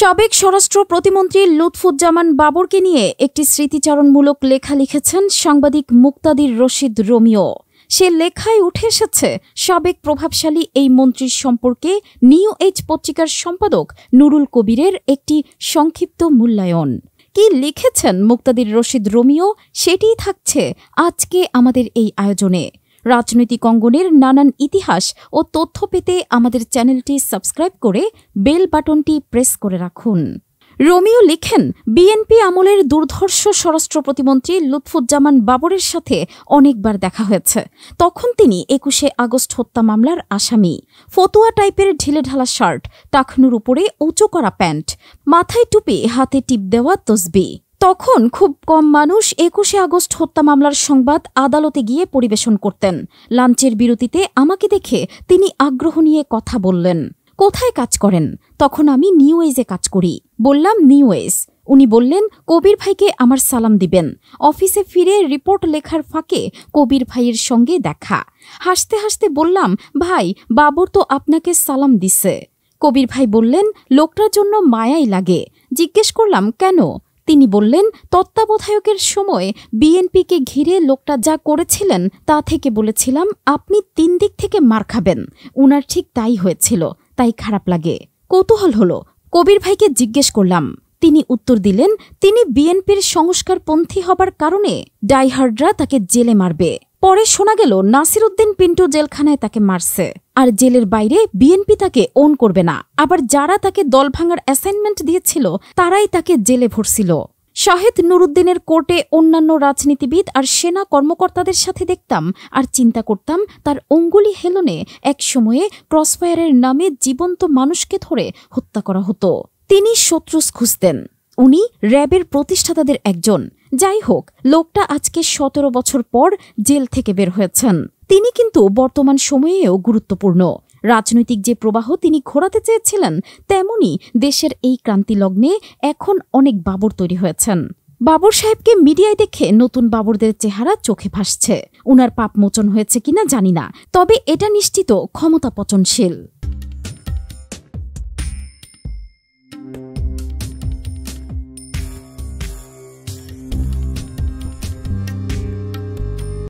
সাবেক স্বরাষ্ট্র প্রতিমন্ত্রী লুৎফুজ্জামান বাবরকে নিয়ে একটি স্মৃতিচারণমূলক লেখা লিখেছেন সাংবাদিক মুক্তাদির রশিদ রোমিও। সে লেখায় উঠে এসেছে সাবেক প্রভাবশালী এই মন্ত্রীর সম্পর্কে নিউ এজ পত্রিকার সম্পাদক নুরুল কবিরের একটি সংক্ষিপ্ত মূল্যায়ন। কি লিখেছেন মুক্তাদির রশিদ রোমিও সেটিই থাকছে আজকে আমাদের এই আয়োজনে। রাজনৈতিক অঙ্গনের নানান ইতিহাস ও তথ্য পেতে আমাদের চ্যানেলটি সাবস্ক্রাইব করে বেল বাটনটি প্রেস করে রাখুন। রোমিও লিখেন, বিএনপি আমলের দুর্ধর্ষ স্বরাষ্ট্র প্রতিমন্ত্রী লুৎফুজ্জামান বাবরের সাথে অনেকবার দেখা হয়েছে। তখন তিনি ২১শে আগস্ট হত্যা মামলার আসামি। ফতুয়া টাইপের ঢিলেঢালা শার্ট, টাকনুর উপরে উঁচু করা প্যান্ট, মাথায় টুপি, হাতে টিপ দেওয়া তসবি। তখন খুব কম মানুষ ২১শে আগস্ট হত্যা মামলার সংবাদ আদালতে গিয়ে পরিবেশন করতেন। লাঞ্চের বিরতিতে আমাকে দেখে তিনি আগ্রহ নিয়ে কথা বললেন। কোথায় কাজ করেন? তখন আমি নিউ এজে কাজ করি। বললাম নিউ এজ। উনি বললেন, কবির ভাইকে আমার সালাম দিবেন। অফিসে ফিরে রিপোর্ট লেখার ফাঁকে কবির ভাইয়ের সঙ্গে দেখা। হাসতে হাসতে বললাম, ভাই, বাবর তো আপনাকে সালাম দিছে। কবির ভাই বললেন, লোকটার জন্য মায়াই লাগে। জিজ্ঞেস করলাম, কেন? তিনি বললেন, তত্ত্বাবধায়কের সময় বিএনপিকে ঘিরে লোকটা যা করেছিলেন তা থেকে বলেছিলাম আপনি ৩ দিক থেকে মার খাবেন। উনার ঠিক তাই হয়েছিল, তাই খারাপ লাগে। কৌতূহল হলো, কবির ভাইকে জিজ্ঞেস করলাম। তিনি উত্তর দিলেন, তিনি বিএনপির সংস্কারপন্থী হবার কারণে ডাইহার্ডরা তাকে জেলে মারবে। পরে শোনা গেল নাসির উদ্দিন পিন্টু জেলখানায় তাকে মারছে, আর জেলের বাইরে বিএনপি তাকে ওন করবে না। আবার যারা তাকে দল ভাঙার অ্যাসাইনমেন্ট দিয়েছিল তারাই তাকে জেলে ভরছিল। শাহেদ নুরুদ্দিনের কোর্টে অন্যান্য রাজনীতিবিদ আর সেনা কর্মকর্তাদের সাথে দেখতাম আর চিন্তা করতাম তার অঙ্গুলি হেলনে একসময়ে ক্রসফায়ারের নামে জীবন্ত মানুষকে ধরে হত্যা করা হতো। তিনি শত্রুস খুঁজতেন। উনি র্যাবের প্রতিষ্ঠাতাদের একজন। যাই হোক, লোকটা আজকে ১৭ বছর পর জেল থেকে বের হয়েছেন। তিনি কিন্তু বর্তমান সময়েও গুরুত্বপূর্ণ। রাজনৈতিক যে প্রবাহ তিনি ঘোরাতে চেয়েছিলেন, তেমনি দেশের এই ক্রান্তিলগ্নে এখন অনেক বাবর তৈরি হয়েছেন। বাবর সাহেবকে মিডিয়ায় দেখে নতুন বাবরদের চেহারা চোখে ভাসছে। উনার পাপ মোচন হয়েছে কিনা জানি না, তবে এটা নিশ্চিত ক্ষমতা পচনশীল।